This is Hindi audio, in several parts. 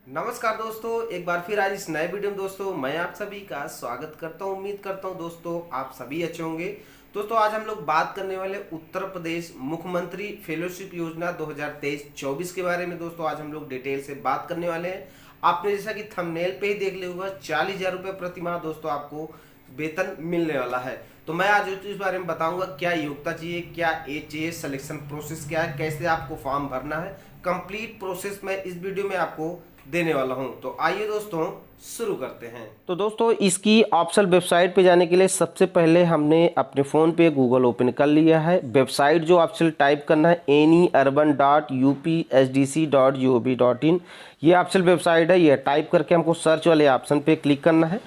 नमस्कार दोस्तों, एक बार फिर आज इस नए वीडियो में दोस्तों मैं आप सभी का स्वागत करता हूं। उम्मीद करता हूं दोस्तों आप सभी अच्छे होंगे। दोस्तों आज हम लोग बात करने वाले उत्तर प्रदेश मुख्यमंत्री फेलोशिप योजना 2023-24 के बारे में। दोस्तों आज हम लोग डिटेल से बात करने वाले हैं। आपने जैसा कि थंबनेल पे ही देख लिया होगा, 40,000 रुपये प्रति माह दोस्तों आपको वेतन मिलने वाला है। तो मैं आज इस बारे में बताऊंगा क्या योग्यता चाहिए, क्या एज चाहिए, सिलेक्शन प्रोसेस क्या है, कैसे आपको फॉर्म भरना है। कंप्लीट प्रोसेस मैं इस वीडियो में आपको देने वाला हूं। तो आइए दोस्तों शुरू करते हैं। तो दोस्तों इसकी ऑफिशियल वेबसाइट पे जाने के लिए सबसे पहले हमने अपने फ़ोन पे गूगल ओपन कर लिया है। वेबसाइट जो ऑफिशियल टाइप करना है anyurban.upsdc.gov.in, ये ऑफिशियल वेबसाइट है। ये टाइप करके हमको सर्च वाले ऑप्शन पे क्लिक करना है।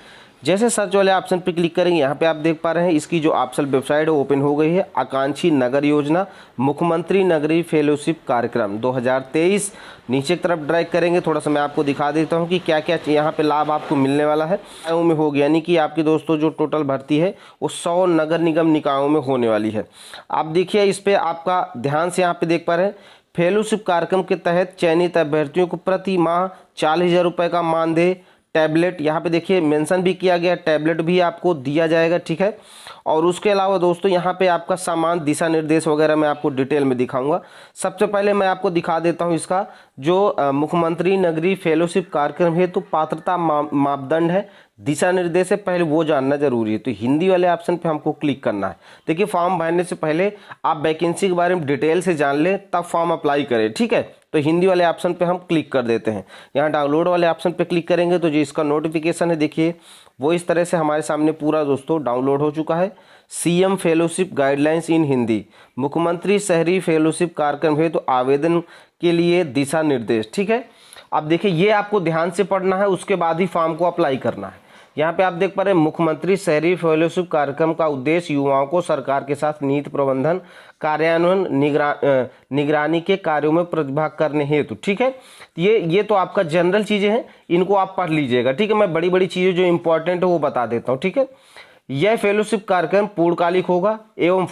जैसे सर्च वाले ऑप्शन पे क्लिक करेंगे, यहाँ पे आप देख पा रहे हैं इसकी जो ऑफिशियल वेबसाइट है ओपन हो गई है। आकांक्षी नगर योजना मुख्यमंत्री नगरीय फेलोशिप कार्यक्रम 2023, नीचे की तरफ ड्रैग करेंगे। थोड़ा सा मैं आपको दिखा देता हूँ कि क्या क्या यहाँ पे लाभ आपको मिलने वाला है। निकायों में होगी, यानी कि आपकी दोस्तों जो टोटल भर्ती है वो 100 नगर निगम निकायों में होने वाली है। आप देखिए इस पर आपका ध्यान से यहाँ पे देख पा रहे हैं, फेलोशिप कार्यक्रम के तहत चयनित अभ्यर्थियों को प्रति माह 40,000 रुपये का मानदेय, टैबलेट यहाँ पे देखिए मेंशन भी किया गया, टैबलेट भी आपको दिया जाएगा, ठीक है। और उसके अलावा दोस्तों यहाँ पे आपका सामान दिशा निर्देश वगैरह मैं आपको डिटेल में दिखाऊंगा। सबसे पहले मैं आपको दिखा देता हूँ इसका जो मुख्यमंत्री नगरीय फेलोशिप कार्यक्रम है तो पात्रता मापदंड है, दिशा निर्देश है, पहले वो जानना जरूरी है। तो हिंदी वाले ऑप्शन पे हमको क्लिक करना है। देखिए फॉर्म भरने से पहले आप वैकेंसी के बारे में डिटेल से जान लें तब फॉर्म अप्लाई करें, ठीक है। तो हिंदी वाले ऑप्शन पे हम क्लिक कर देते हैं। यहाँ डाउनलोड वाले ऑप्शन पे क्लिक करेंगे तो जो इसका नोटिफिकेशन है देखिए वो इस तरह से हमारे सामने पूरा दोस्तों डाउनलोड हो चुका है। सीएम फेलोशिप गाइडलाइंस इन हिंदी, मुख्यमंत्री शहरी फेलोशिप कार्यक्रम है तो आवेदन के लिए दिशा निर्देश, ठीक है। अब देखिए ये आपको ध्यान से पढ़ना है, उसके बाद ही फॉर्म को अप्लाई करना है। यहाँ पे आप देख पा रहे हैं मुख्यमंत्री शहरी फेलोशिप कार्यक्रम का उद्देश्य युवाओं को सरकार के साथ नीति प्रबंधन, कार्यान्वयन, निगरानी के कार्यों में प्रतिभाग करने हेतु, ठीक है। ये तो आपका जनरल चीज़ें हैं, इनको आप पढ़ लीजिएगा, ठीक है। मैं बड़ी बड़ी चीज़ें जो इंपॉर्टेंट है वो बता देता हूँ, ठीक है। यह फेलोशिप कार्यक्रम पूर्णकालिक होगा एवं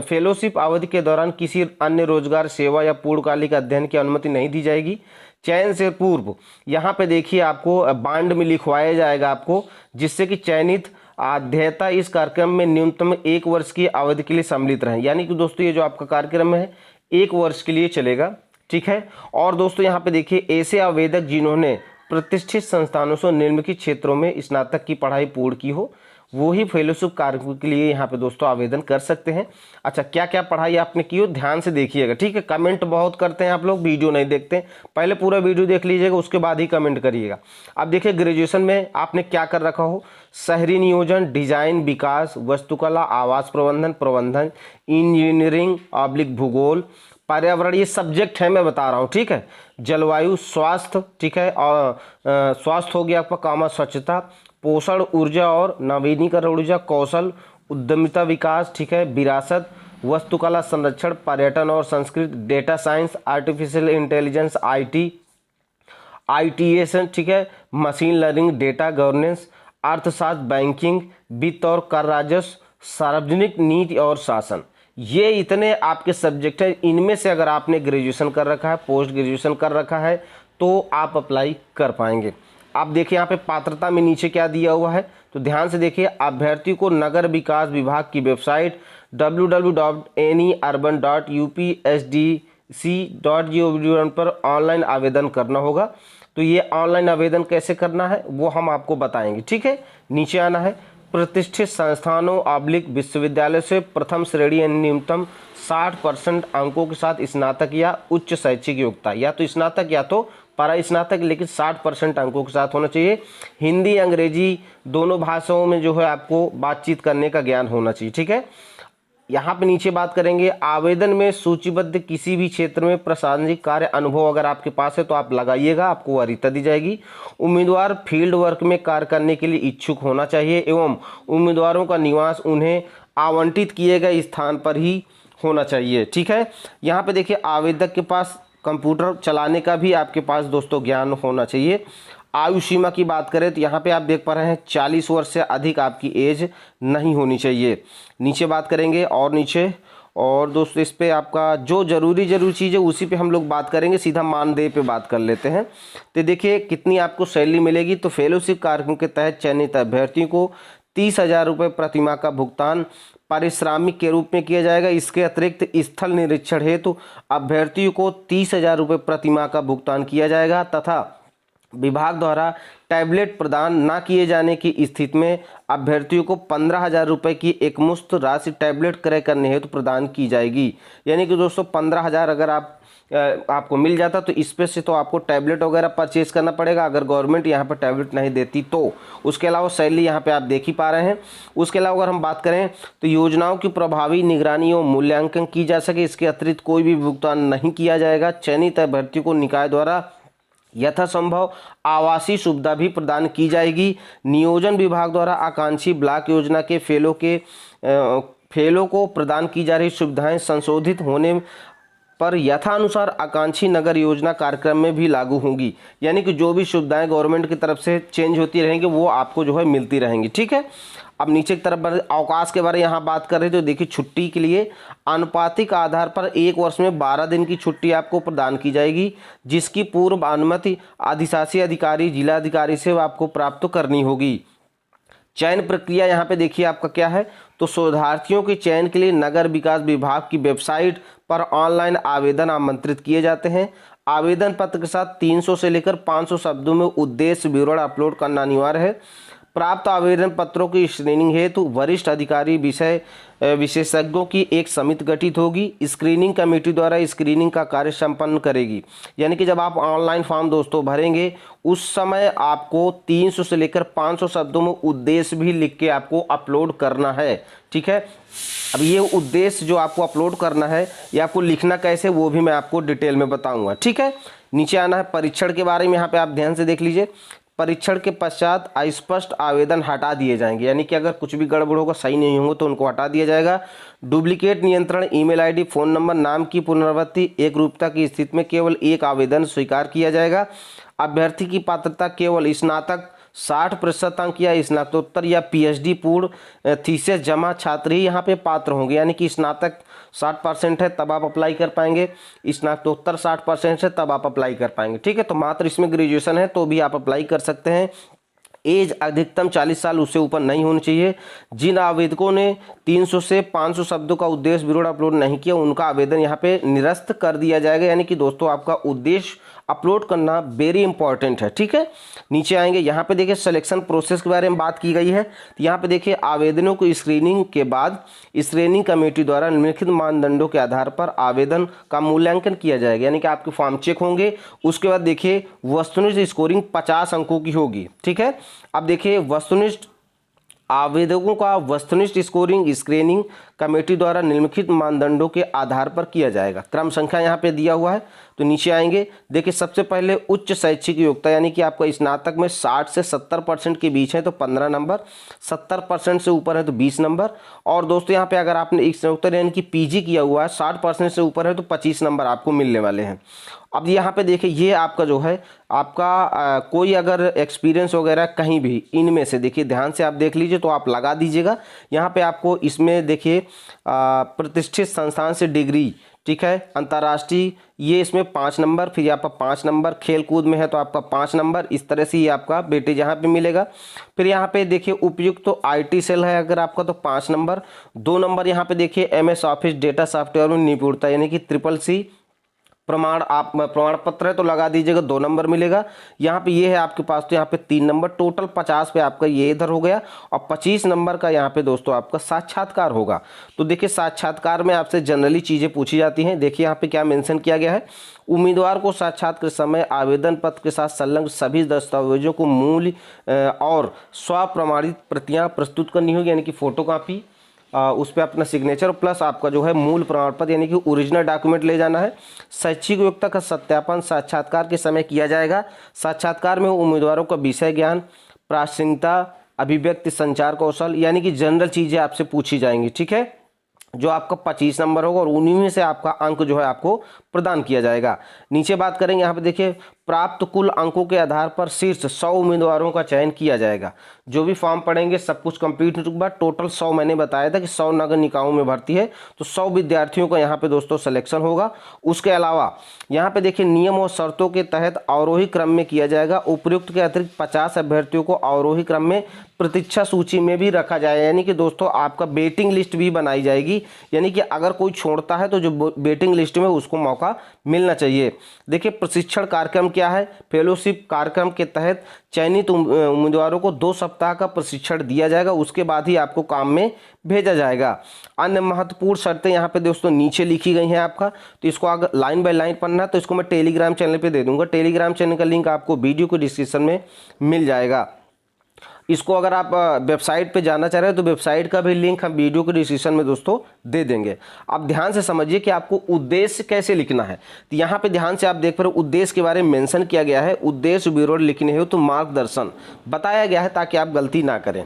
फेलोशिप अवधि के दौरान किसी अन्य रोजगार, सेवा या पूर्णकालिक अध्ययन की अनुमति नहीं दी जाएगी। चयन से पूर्व यहाँ पे देखिए आपको बांड में लिखवाया जाएगा आपको, जिससे कि चयनित अध्येता इस कार्यक्रम में न्यूनतम 1 वर्ष की अवधि के लिए सम्मिलित रहें। यानी कि दोस्तों ये जो आपका कार्यक्रम है 1 वर्ष के लिए चलेगा, ठीक है। और दोस्तों यहाँ पे देखिए ऐसे आवेदक जिन्होंने प्रतिष्ठित संस्थानों से निम्नलिखित क्षेत्रों में स्नातक की पढ़ाई पूर्ण की हो वो ही फेलोशिप कार्यक्रम के लिए यहाँ पे दोस्तों आवेदन कर सकते हैं। अच्छा, क्या क्या पढ़ाई आपने की हो ध्यान से देखिएगा, ठीक है। कमेंट बहुत करते हैं आप लोग, वीडियो नहीं देखते हैं। पहले पूरा वीडियो देख लीजिएगा, उसके बाद ही कमेंट करिएगा। अब देखिए ग्रेजुएशन में आपने क्या कर रखा हो, शहरी नियोजन, डिजाइन विकास, वास्तुकला, आवास प्रबंधन, इंजीनियरिंग ऑब्लिक भूगोल, पर्यावरण, ये सब्जेक्ट है मैं बता रहा हूँ, ठीक है। जलवायु, स्वास्थ्य, ठीक है। और स्वास्थ्य हो गया आपका, कामा स्वच्छता, पोषण, ऊर्जा और नवीनीकरण ऊर्जा, कौशल, उद्यमिता विकास, ठीक है। विरासत, वास्तुकला, संरक्षण, पर्यटन और संस्कृति, data science, artificial intelligence, ITS, ठीक है। मशीन लर्निंग, डेटा गवर्नेंस, अर्थशास्त्र, बैंकिंग, वित्त और कर राजस्व, सार्वजनिक नीति और शासन। ये इतने आपके सब्जेक्ट हैं। इनमें से अगर आपने ग्रेजुएशन कर रखा है, पोस्ट ग्रेजुएशन कर रखा है तो आप अप्लाई कर पाएंगे। आप देखिए यहाँ पे पात्रता में नीचे क्या दिया हुआ है, तो ध्यान से देखिए। अभ्यर्थी को नगर विकास विभाग की वेबसाइट www.anyurban.upsdc.gov.in पर ऑनलाइन आवेदन करना होगा। तो ये ऑनलाइन आवेदन कैसे करना है वो हम आपको बताएंगे, ठीक है। नीचे आना है, प्रतिष्ठित संस्थानों ऑब्लिक विश्वविद्यालय से प्रथम श्रेणी यानी न्यूनतम 60% अंकों के साथ स्नातक या उच्च शैक्षिक योग्यता, या तो स्नातक या तो परा स्नातक, लेकिन 60% अंकों के साथ होना चाहिए। हिंदी अंग्रेजी दोनों भाषाओं में जो है आपको बातचीत करने का ज्ञान होना चाहिए, ठीक है। यहाँ पे नीचे बात करेंगे, आवेदन में सूचीबद्ध किसी भी क्षेत्र में प्रशासनिक कार्य अनुभव अगर आपके पास है तो आप लगाइएगा, आपको वरीयता दी जाएगी। उम्मीदवार फील्ड वर्क में कार्य करने के लिए इच्छुक होना चाहिए एवं उम्मीदवारों का निवास उन्हें आवंटित किए गए स्थान पर ही होना चाहिए, ठीक है। यहाँ पे देखिए आवेदक के पास कंप्यूटर चलाने का भी आपके पास दोस्तों ज्ञान होना चाहिए। आयु सीमा की बात करें तो यहाँ पे आप देख पा रहे हैं 40 वर्ष से अधिक आपकी एज नहीं होनी चाहिए। नीचे बात करेंगे और नीचे और दोस्तों इस पे आपका जो जरूरी चीज़ है उसी पे हम लोग बात करेंगे, सीधा मानदेय पे बात कर लेते हैं। तो देखिए कितनी आपको सैलरी मिलेगी। तो फेलोशिप कार्यक्रम के तहत चयनित अभ्यर्थियों को 30,000 रुपये प्रतिमाह का भुगतान पारिश्रमिक के रूप में किया जाएगा। इसके अतिरिक्त स्थल निरीक्षण हेतु अभ्यर्थियों को 30,000 रुपये प्रतिमाह का भुगतान किया जाएगा तथा विभाग द्वारा टैबलेट प्रदान न किए जाने की स्थिति में अभ्यर्थियों को 15,000 रुपये की एकमुश्त राशि टैबलेट क्रय करने हेतु प्रदान की जाएगी। यानी कि दोस्तों 15,000 अगर आपको मिल जाता तो इस पे से तो आपको टैबलेट वगैरह परचेज करना पड़ेगा, अगर गवर्नमेंट यहाँ पर टैबलेट नहीं देती तो। उसके अलावा सैलरी यहाँ पे आप देख ही पा रहे हैं। उसके अलावा अगर हम बात करें तो योजनाओं की प्रभावी निगरानी और मूल्यांकन की जा सके, इसके अतिरिक्त कोई भी भुगतान नहीं किया जाएगा। चयनित अभ्यर्थियों को निकाय द्वारा यथासंभव आवासीय सुविधा भी प्रदान की जाएगी। नियोजन विभाग द्वारा आकांक्षी ब्लॉक योजना के फेलो को प्रदान की जा रही सुविधाएं संशोधित होने पर यथानुसार आकांक्षी नगर योजना कार्यक्रम में भी लागू होंगी। यानी कि जो भी सुविधाएं गवर्नमेंट की तरफ से चेंज होती रहेंगी वो आपको जो है मिलती रहेंगी। ठीक है, अब नीचे की तरफ अवकाश के बारे में यहाँ बात कर रहे थे। तो देखिए छुट्टी के लिए आनुपातिक आधार पर 1 वर्ष में 12 दिन की छुट्टी आपको प्रदान की जाएगी, जिसकी पूर्व अनुमति अधिशासी अधिकारी जिलाधिकारी से आपको प्राप्त करनी होगी। चयन प्रक्रिया यहाँ पे देखिए आपका क्या है। तो शोधार्थियों के चयन के लिए नगर विकास विभाग की वेबसाइट पर ऑनलाइन आवेदन आमंत्रित किए जाते हैं। आवेदन पत्र के साथ 300 से लेकर 500 शब्दों में उद्देश्य विवरण अपलोड करना अनिवार्य है। प्राप्त आवेदन पत्रों की स्क्रीनिंग हेतु वरिष्ठ अधिकारी विशेषज्ञों की एक समिति गठित होगी। स्क्रीनिंग कमेटी द्वारा स्क्रीनिंग का कार्य संपन्न करेगी। यानी कि जब आप ऑनलाइन फॉर्म दोस्तों भरेंगे उस समय आपको 300 से लेकर 500 शब्दों में उद्देश्य भी लिख के आपको अपलोड करना है। ठीक है, अब ये उद्देश्य जो आपको अपलोड करना है ये आपको लिखना कैसे वो भी मैं आपको डिटेल में बताऊंगा। ठीक है, नीचे आना है परीक्षण के बारे में, यहाँ पे आप ध्यान से देख लीजिए। परीक्षण के पश्चात अस्पष्ट आवेदन हटा दिए जाएंगे, यानी कि अगर कुछ भी गड़बड़ होगा सही नहीं होगा तो उनको हटा दिया जाएगा। डुप्लीकेट नियंत्रण, ईमेल आईडी, फ़ोन नंबर, नाम की पुनरावृत्ति, एक रूपता की स्थिति में केवल एक आवेदन स्वीकार किया जाएगा। अभ्यर्थी की पात्रता केवल स्नातक 60% अंक या स्नातकोत्तर या पीएचडी पूर्ण थीसिस जमा छात्र ही यहाँ पे पात्र होंगे। यानी कि स्नातक 60% है तब आप अप्लाई कर पाएंगे, स्नातकोत्तर 60% है तब आप अप्लाई कर पाएंगे। ठीक है, तो मात्र इसमें ग्रेजुएशन है तो भी आप अप्लाई कर सकते हैं। एज अधिकतम 40 साल उससे ऊपर नहीं होनी चाहिए। जिन आवेदकों ने 300 से 500 शब्दों का उद्देश्य विवरण अपलोड नहीं किया उनका आवेदन यहाँ पे निरस्त कर दिया जाएगा। यानी कि दोस्तों आपका उद्देश्य अपलोड करना वेरी इंपॉर्टेंट है। ठीक है, नीचे आएंगे यहाँ पे देखिए सिलेक्शन प्रोसेस के बारे में बात की गई है। तो यहाँ पे देखिए आवेदनों को स्क्रीनिंग के बाद स्क्रीनिंग कमेटी द्वारा निम्नलिखित मानदंडों के आधार पर आवेदन का मूल्यांकन किया जाएगा। यानी कि आपके फॉर्म चेक होंगे, उसके बाद देखिए वस्तुनिष्ठ स्कोरिंग 50 अंकों की होगी। ठीक है, अब देखिए वस्तुनिष्ठ आवेदकों का वस्तुनिष्ठ स्कोरिंग स्क्रीनिंग कमेटी द्वारा निम्नलिखित मानदंडों के आधार पर किया जाएगा। क्रम संख्या यहाँ पे दिया हुआ है। तो नीचे आएंगे देखिए सबसे पहले उच्च शैक्षिक योग्यता, यानी कि आपका स्नातक में 60 से 70% के बीच है तो 15 नंबर, 70% से ऊपर है तो 20 नंबर। और दोस्तों यहाँ पे अगर आपने स्नातकोत्तर यानी कि पीजी किया हुआ है 60% से ऊपर है तो 25 नंबर आपको मिलने वाले हैं। अब यहाँ पे देखिए ये आपका जो है आपका कोई अगर एक्सपीरियंस वगैरह कहीं भी इनमें से देखिए ध्यान से आप देख लीजिए तो आप लगा दीजिएगा। यहाँ पे आपको इसमें देखिए प्रतिष्ठित संस्थान से डिग्री, ठीक है, अंतर्राष्ट्रीय, ये इसमें 5 नंबर, फिर आपका 5 नंबर, खेल कूद में है तो आपका 5 नंबर, इस तरह से ये आपका बेटे यहाँ पे मिलेगा। फिर यहाँ पे देखिए उपयुक्त तो आईटी सेल है अगर आपका तो 5 नंबर, 2 नंबर यहाँ पे देखिए एमएस ऑफिस डेटा सॉफ्टवेयर में निपुणता यानी कि CCC प्रमाण पत्र है तो लगा दीजिएगा, 2 नंबर मिलेगा। यहाँ पे ये है आपके पास तो यहाँ पे 3 नंबर, टोटल 50 पे आपका ये इधर हो गया। और 25 नंबर का यहाँ पे दोस्तों आपका साक्षात्कार होगा। तो देखिए साक्षात्कार में आपसे जनरली चीज़ें पूछी जाती हैं। देखिए यहाँ पे क्या मेंशन किया गया है, उम्मीदवार को साक्षात्कार के समय आवेदन पत्र के साथ संलग्न सभी दस्तावेजों को मूल और स्वप्रमाणित प्रतियाँ प्रस्तुत करनी होगी, यानी कि फोटो कापी, उस पर अपना सिग्नेचर प्लस आपका जो है मूल प्रमाण पत्र यानी कि ओरिजिनल डॉक्यूमेंट ले जाना है। शैक्षिक योग्यता का सत्यापन साक्षात्कार के समय किया जाएगा। साक्षात्कार में उम्मीदवारों का विषय ज्ञान, प्रासंगिकता, अभिव्यक्ति, संचार कौशल यानी कि जनरल चीज़ें आपसे पूछी जाएंगी। ठीक है, जो आपका 25 नंबर होगा और उन्हीं में से आपका अंक जो है आपको प्रदान किया जाएगा। नीचे बात करेंगे, यहाँ पे देखिए प्राप्त कुल अंकों के आधार पर शीर्ष 100 उम्मीदवारों का चयन किया जाएगा। जो भी फॉर्म पढ़ेंगे सब कुछ कंप्लीट होने के बाद टोटल 100, मैंने बताया था कि 100 नगर निकायों में भर्ती है, तो 100 विद्यार्थियों का यहाँ पे दोस्तों सिलेक्शन होगा। उसके अलावा यहाँ पे देखिए नियम और शर्तों के तहत अवरोही क्रम में किया जाएगा। उपर्युक्त के अतिरिक्त 50 अभ्यर्थियों को अवरोही क्रम में प्रतीक्षा सूची में भी रखा जाएगा, यानी कि दोस्तों आपका वेटिंग लिस्ट भी बनाई जाएगी, यानी कि अगर कोई छोड़ता है तो जो वेटिंग लिस्ट में उसको मौका मिलना चाहिए। देखिए प्रशिक्षण कार्यक्रम क्या है, फेलोशिप कार्यक्रम के तहत चयनित उम्मीदवारों को 2 सप्ताह का प्रशिक्षण दिया जाएगा, उसके बाद ही आपको काम में भेजा जाएगा। अन्य महत्वपूर्ण शर्तें यहाँ पे दोस्तों नीचे लिखी गई हैं आपका, तो इसको अगर लाइन बाय लाइन पढ़ना है तो इसको मैं टेलीग्राम चैनल पे दे दूंगा। टेलीग्राम चैनल का लिंक आपको वीडियो को डिस्क्रिप्शन में मिल जाएगा। इसको अगर आप वेबसाइट पे जाना चाह रहे हैं तो वेबसाइट का भी लिंक हम वीडियो के डिस्क्रिप्शन में दोस्तों दे देंगे। आप ध्यान से समझिए कि आपको उद्देश्य कैसे लिखना है। तो यहाँ पे ध्यान से आप देख पा रहे हो उद्देश्य के बारे में मेंशन किया गया है। उद्देश्य विवरण लिखने हो तो मार्गदर्शन बताया गया है ताकि आप गलती ना करें।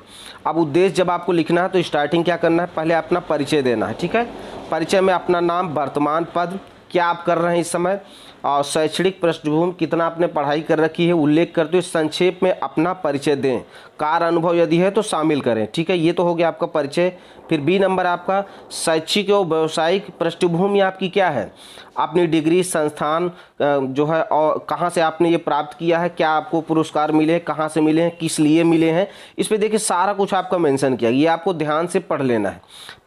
अब उद्देश्य जब आपको लिखना है तो स्टार्टिंग क्या करना है, पहले अपना परिचय देना है, ठीक है। परिचय में अपना नाम, वर्तमान पद, क्या आप कर रहे हैं इस समय, और शैक्षणिक पृष्ठभूमि, कितना आपने पढ़ाई कर रखी है उल्लेख करते हुए संक्षेप में अपना परिचय दें। कार्य अनुभव यदि है तो शामिल करें, ठीक है। ये तो हो गया आपका परिचय। फिर बी नंबर आपका शैक्षिक और व्यावसायिक पृष्ठभूमि आपकी क्या है, अपनी डिग्री, संस्थान जो है और कहाँ से आपने ये प्राप्त किया है, क्या आपको पुरस्कार मिले हैं, कहाँ से मिले हैं, किस लिए मिले हैं, इस पे देखिए सारा कुछ आपका मेंशन किया, ये आपको ध्यान से पढ़ लेना है।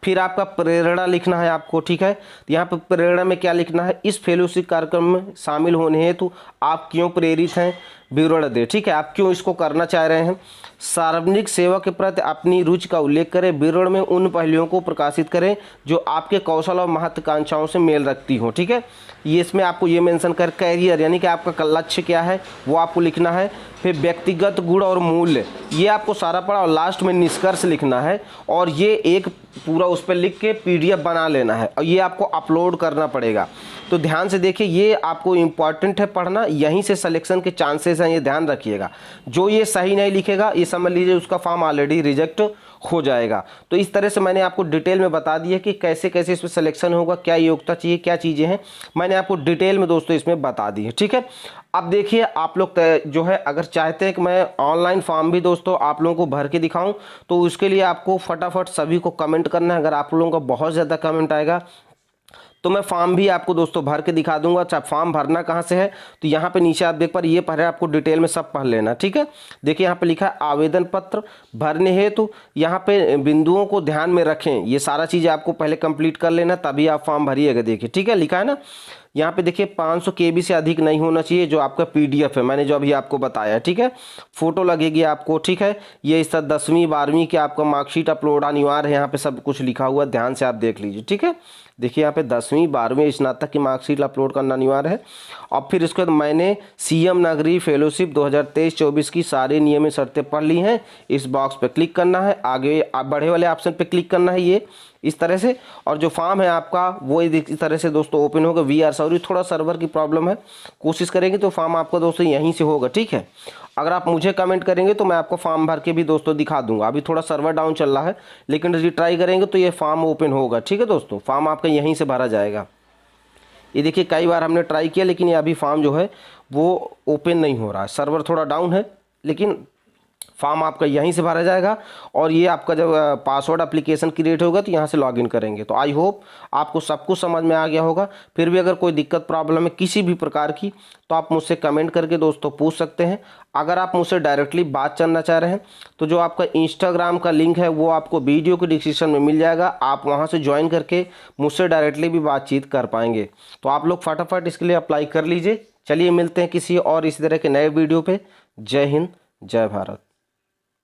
फिर आपका प्रेरणा लिखना है आपको, ठीक है। यहाँ पर प्रेरणा में क्या लिखना है, इस फेलोशिप कार्यक्रम में शामिल होने हेतु आप क्यों प्रेरित हैं, विवरण दे, ठीक है। आप क्यों इसको करना चाह रहे हैं। सार्वजनिक सेवा के प्रति अपनी रुचि का उल्लेख करें, विवरण में उन पहलुओं को प्रकाशित करें जो आपके कौशल और महत्वाकांक्षाओं से मेल रखती हो, ठीक है। ये इसमें आपको ये मेंशन कर, कैरियर यानी कि आपका लक्ष्य क्या है वो आपको लिखना है। फिर व्यक्तिगत गुण और मूल्य, ये आपको सारा पढ़ा, और लास्ट में निष्कर्ष लिखना है, और ये एक पूरा उस पर लिख के PDF बना लेना है, और ये आपको अपलोड करना पड़ेगा। तो ध्यान से देखिए, ये आपको इम्पॉर्टेंट है पढ़ना, यहीं से सिलेक्शन के चांसेस हैं, ये ध्यान रखिएगा। जो ये सही नहीं लिखेगा ये समझ लीजिए उसका फॉर्म ऑलरेडी रिजेक्ट हो जाएगा। तो इस तरह से मैंने आपको डिटेल में बता दिया कि कैसे कैसे इसमें सिलेक्शन होगा, क्या योग्यता चाहिए, क्या चीज़ें हैं, मैंने आपको डिटेल में दोस्तों इसमें बता दी है, ठीक है। अब देखिए आप लोग जो है अगर चाहते हैं कि मैं ऑनलाइन फॉर्म भी दोस्तों आप लोगों को भर के दिखाऊं, तो उसके लिए आपको फटाफट सभी को कमेंट करना है। अगर आप लोगों का बहुत ज़्यादा कमेंट आएगा तो मैं फॉर्म भी आपको दोस्तों भर के दिखा दूंगा। अच्छा, फॉर्म भरना कहाँ से है, तो यहाँ पे नीचे आप देख पा रहे, ये पढ़े आपको डिटेल में सब पढ़ लेना, ठीक है। देखिए यहाँ पे लिखा है आवेदन पत्र भरने हेतु, यहाँ पे बिंदुओं को ध्यान में रखें, ये सारा चीज़ आपको पहले कंप्लीट कर लेना तभी आप फॉर्म भरिएगा। देखिए ठीक है, लिखा है ना यहाँ पे, देखिए 500 KB से अधिक नहीं होना चाहिए जो आपका PDF है, मैंने जो अभी आपको बताया, ठीक है। फोटो लगेगी आपको, ठीक है। ये इस 10वीं 12वीं के आपका मार्कशीट अपलोड अनिवार्य है, यहाँ पे सब कुछ लिखा हुआ है, ध्यान से आप देख लीजिए, ठीक है। देखिए यहाँ पे 10वीं 12वीं स्नातक की मार्कशीट अपलोड करना अनिवार्य है। और फिर इसके बाद मैंने CM नगरीय फेलोशिप 2023-24 की सारी नियमित शर्तें पढ़ ली हैं, इस बॉक्स पे क्लिक करना है, आगे बढ़े वाले ऑप्शन पे क्लिक करना है, ये इस तरह से। और जो फॉर्म है आपका वो इस तरह से दोस्तों ओपन होगा। सॉरी थोड़ा सर्वर की प्रॉब्लम है, कोशिश करेंगे तो फॉर्म आपका दोस्तों यहीं से होगा, ठीक है। अगर आप मुझे कमेंट करेंगे तो मैं आपको फॉर्म भर के भी दोस्तों दिखा दूंगा। अभी थोड़ा सर्वर डाउन चल रहा है, लेकिन रिट्राई करेंगे तो ये फॉर्म ओपन होगा, ठीक है दोस्तों। फॉर्म आपका यहीं से भरा जाएगा। ये देखिए कई बार हमने ट्राई किया लेकिन ये अभी फॉर्म जो है वो ओपन नहीं हो रहा है, सर्वर थोड़ा डाउन है, लेकिन फॉर्म आपका यहीं से भरा जाएगा। और ये आपका जब पासवर्ड एप्लीकेशन क्रिएट होगा तो यहाँ से लॉगिन करेंगे। तो आई होप आपको सब कुछ समझ में आ गया होगा। फिर भी अगर कोई दिक्कत प्रॉब्लम है किसी भी प्रकार की तो आप मुझसे कमेंट करके दोस्तों पूछ सकते हैं। अगर आप मुझसे डायरेक्टली बात करना चाह रहे हैं तो जो आपका इंस्टाग्राम का लिंक है वो आपको वीडियो के डिस्क्रिप्शन में मिल जाएगा, आप वहाँ से ज्वाइन करके मुझसे डायरेक्टली भी बातचीत कर पाएंगे। तो आप लोग फटाफट इसके लिए अप्लाई कर लीजिए। चलिए मिलते हैं किसी और इसी तरह के नए वीडियो पे। जय हिंद, जय भारत।